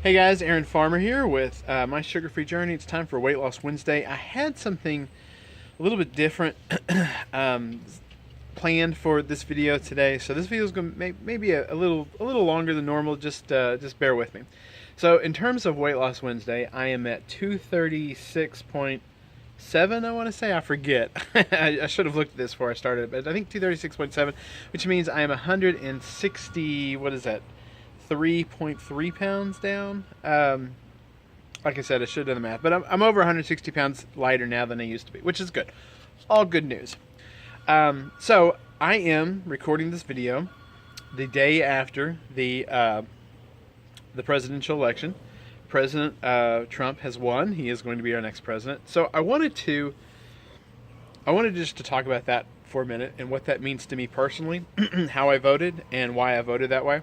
Hey guys, Aaron Farmer here with my sugar-free journey. It's time for Weight Loss Wednesday. I had something a little bit different um, planned for this video today, so this video is going to maybe a little longer than normal. Just bear with me. So in terms of Weight Loss Wednesday, I am at 236.7. I want to say, I forget. I should have looked at this before I started, but I think 236.7, which means I am 160. What is that? 3.3 pounds down. Like I said, I should have done the math, but I'm over 160 pounds lighter now than I used to be, which is good. All good news. So I am recording this video the day after the presidential election. President Trump has won. He is going to be our next president. So I wanted just to talk about that for a minute and what that means to me personally, how I voted and why I voted that way.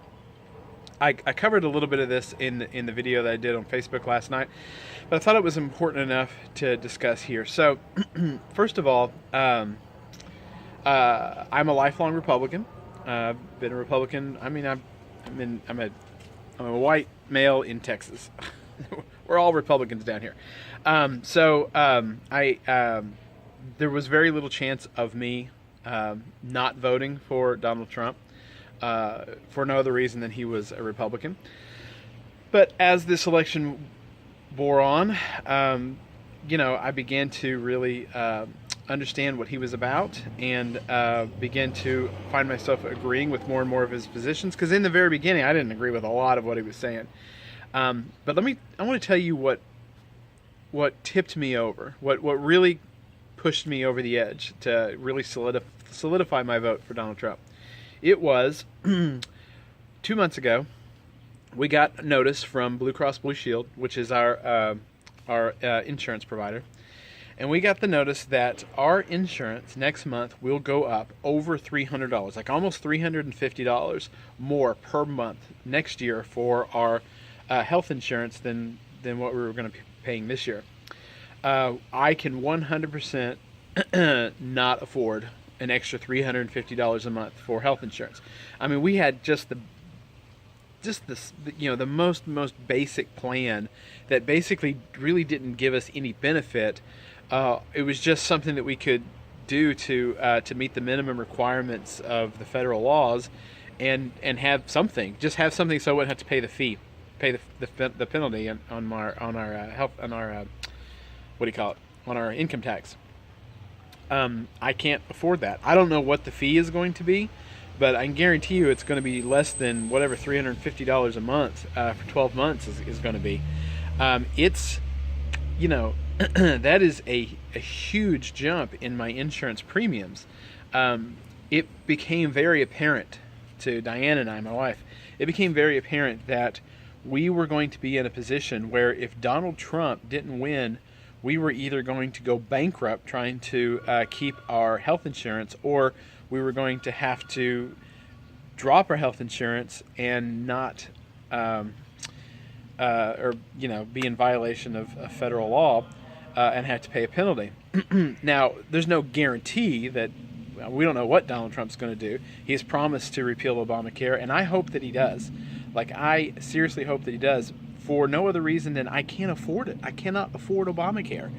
I covered a little bit of this in the video that I did on Facebook last night, but I thought it was important enough to discuss here. So, first of all, I'm a lifelong Republican. I've been a Republican. I mean, I'm a white male in Texas. We're all Republicans down here. There was very little chance of me not voting for Donald Trump. For no other reason than he was a Republican. But as this election bore on, I began to really understand what he was about and began to find myself agreeing with more and more of his positions. Because in the very beginning, I didn't agree with a lot of what he was saying. But I want to tell you what tipped me over, what really pushed me over the edge to really solidify my vote for Donald Trump. It was 2 months ago. We got notice from Blue Cross Blue Shield, which is our insurance provider, and we got the notice that our insurance next month will go up over $300, like almost $350 more per month next year for our health insurance than what we were going to be paying this year. I can 100% not afford an extra $350 a month for health insurance. I mean, we had the most basic plan that basically really didn't give us any benefit. It was just something that we could do to meet the minimum requirements of the federal laws, and have something so I wouldn't have to pay the fee, pay the penalty on our income tax. I can't afford that. I don't know what the fee is going to be, but I can guarantee you it's going to be less than whatever $350 a month for 12 months is going to be. It's, that is a huge jump in my insurance premiums. It became very apparent to Diane and I, my wife, it became very apparent that we were going to be in a position where if Donald Trump didn't win, we were either going to go bankrupt trying to keep our health insurance, or we were going to have to drop our health insurance and not, be in violation of federal law and have to pay a penalty. Now, there's no guarantee that we don't know what Donald Trump's going to do. He has promised to repeal Obamacare, and I hope that he does. I seriously hope that he does. For no other reason than I can't afford it. I cannot afford Obamacare.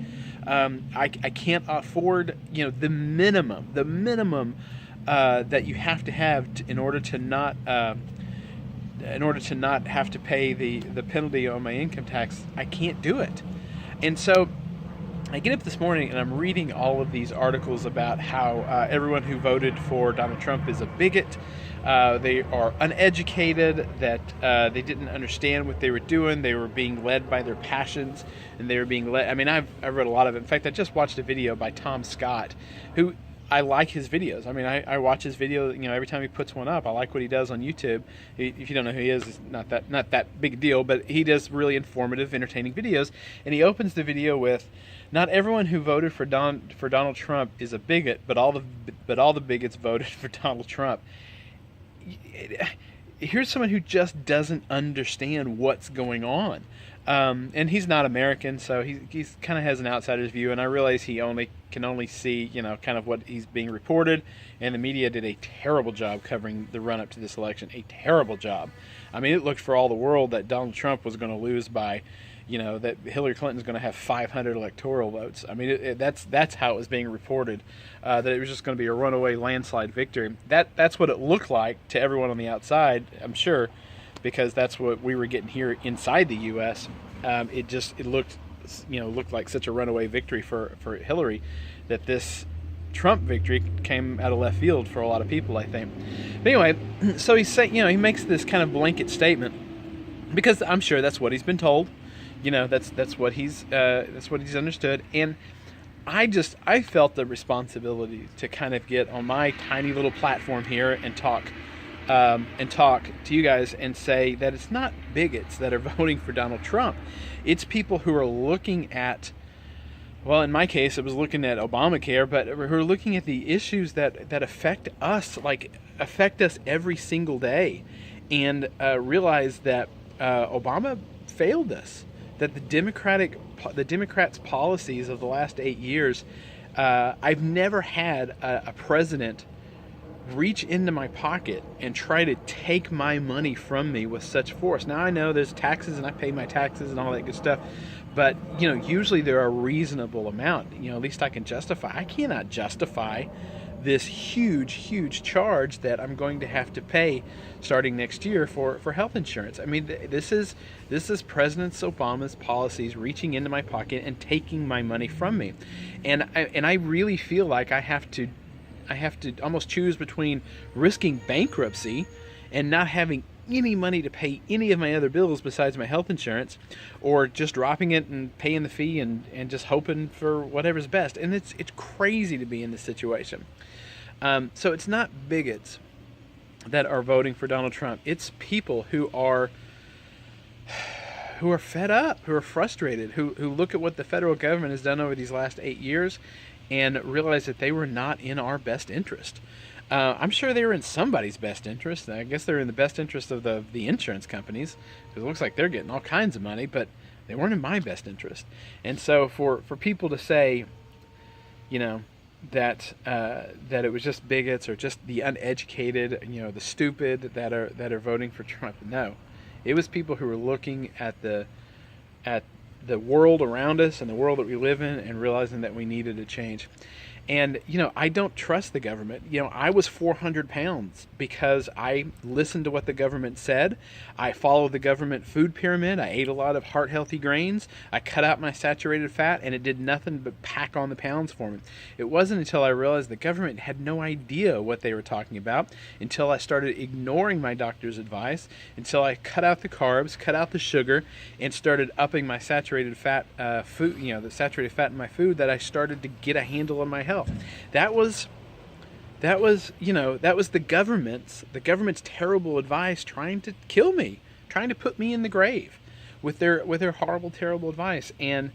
I can't afford, the minimum that you have to have in order to not have to pay the penalty on my income tax. I can't do it. And so I get up this morning and I'm reading all of these articles about how everyone who voted for Donald Trump is a bigot. They are uneducated, that they didn't understand what they were doing. They were being led by their passions, and they were being led. I mean, I've read a lot of it. In fact, I just watched a video by Tom Scott, who I like his videos. I mean, I watch his video. Every time he puts one up, I like what he does on YouTube. If you don't know who he is, it's not that big a deal, but he does really informative, entertaining videos. And he opens the video with, "Not everyone who voted for Donald Trump is a bigot, but all the bigots voted for Donald Trump." here's someone who just doesn't understand what's going on. And he's not American, so he's kind of has an outsider's view. And I realize he can only see, kind of what he's being reported. And the media did a terrible job covering the run up to this election. A terrible job. I mean, it looked for all the world that Donald Trump was going to lose by, that Hillary Clinton's going to have 500 electoral votes. I mean, that's how it was being reported, that it was just going to be a runaway landslide victory. That's what it looked like to everyone on the outside, I'm sure, because that's what we were getting here inside the U.S. It looked like such a runaway victory for Hillary, that this Trump victory came out of left field for a lot of people, I think. But anyway, so he makes this kind of blanket statement because I'm sure that's what he's been told. That's what he's understood, and I felt the responsibility to kind of get on my tiny little platform here and talk to you guys and say that it's not bigots that are voting for Donald Trump. It's people who are looking at, well, in my case, it was looking at Obamacare, but who are looking at the issues that affect us every single day, and realize that Obama failed us. That the Democrats' policies of the last 8 years, I've never had a president reach into my pocket and try to take my money from me with such force. Now I know there's taxes and I pay my taxes and all that good stuff, but usually they're a reasonable amount. At least I can justify. I cannot justify this huge charge that I'm going to have to pay starting next year for health insurance. I mean, this is President Obama's policies reaching into my pocket and taking my money from me, and I really feel like I have to almost choose between risking bankruptcy and not having any money to pay any of my other bills besides my health insurance, or just dropping it and paying the fee and just hoping for whatever's best. And it's crazy to be in this situation. So it's not bigots that are voting for Donald Trump. It's people who are fed up, who are frustrated, who look at what the federal government has done over these last 8 years and realize that they were not in our best interest. I'm sure they were in somebody's best interest. I guess they're in the best interest of the insurance companies, because it looks like they're getting all kinds of money, but they weren't in my best interest. And so for people to say, that it was just bigots or just the uneducated, the stupid that are voting for Trump, no, it was people who were looking at the world around us and the world that we live in and realizing that we needed a change. And, I don't trust the government. I was 400 pounds because I listened to what the government said. I followed the government food pyramid. I ate a lot of heart-healthy grains. I cut out my saturated fat, and it did nothing but pack on the pounds for me. It wasn't until I realized the government had no idea what they were talking about, until I started ignoring my doctor's advice, until I cut out the carbs, cut out the sugar, and started upping my saturated fat food, the saturated fat in my food, that I started to get a handle on my health. That was the government's terrible advice, trying to kill me, trying to put me in the grave with their horrible, terrible advice. And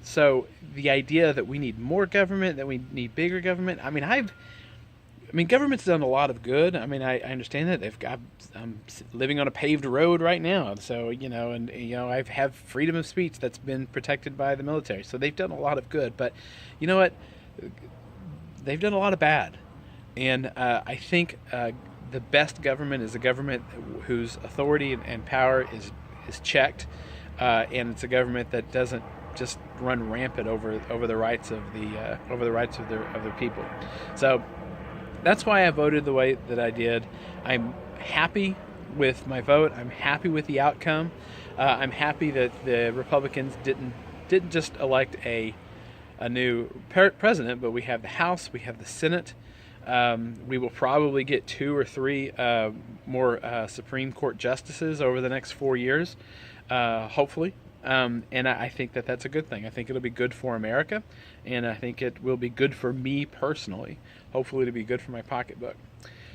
so the idea that we need more government, that we need bigger government. I mean, government's done a lot of good. I mean, I understand that. I'm living on a paved road right now, so I have freedom of speech that's been protected by the military. So they've done a lot of good, but you know what? They've done a lot of bad. And I think the best government is a government whose authority and power is checked, and it's a government that doesn't just run rampant over the rights of their people. So that's why I voted the way that I did. I'm happy with my vote. I'm happy with the outcome. I'm happy that the Republicans didn't just elect a new president, but we have the House, we have the Senate. We will probably get 2 or 3 more Supreme Court justices over the next 4 years, hopefully. And I think that that's a good thing. I think it'll be good for America, and I think it will be good for me personally. Hopefully it'll be good for my pocketbook.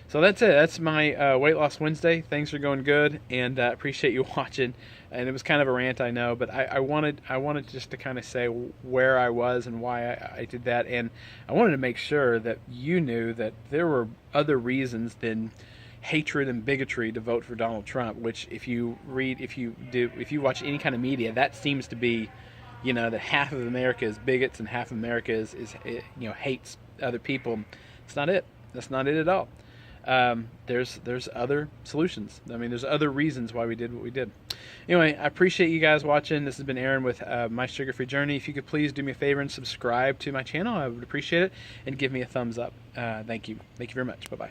So that's it. That's my Weight Loss Wednesday. Things are going good, and I appreciate you watching. And it was kind of a rant, I know, but I wanted just to kind of say where I was and why I did that. And I wanted to make sure that you knew that there were other reasons than, hatred and bigotry to vote for Donald Trump. Which, if you watch any kind of media, that seems to be, that half of America is bigots and half of America is hates other people. It's not it. That's not it at all. There's other solutions. I mean, there's other reasons why we did what we did. Anyway, I appreciate you guys watching. This has been Aaron with My Sugar-Free Journey. If you could please do me a favor and subscribe to my channel, I would appreciate it, and give me a thumbs up. Thank you. Thank you very much. Bye-bye.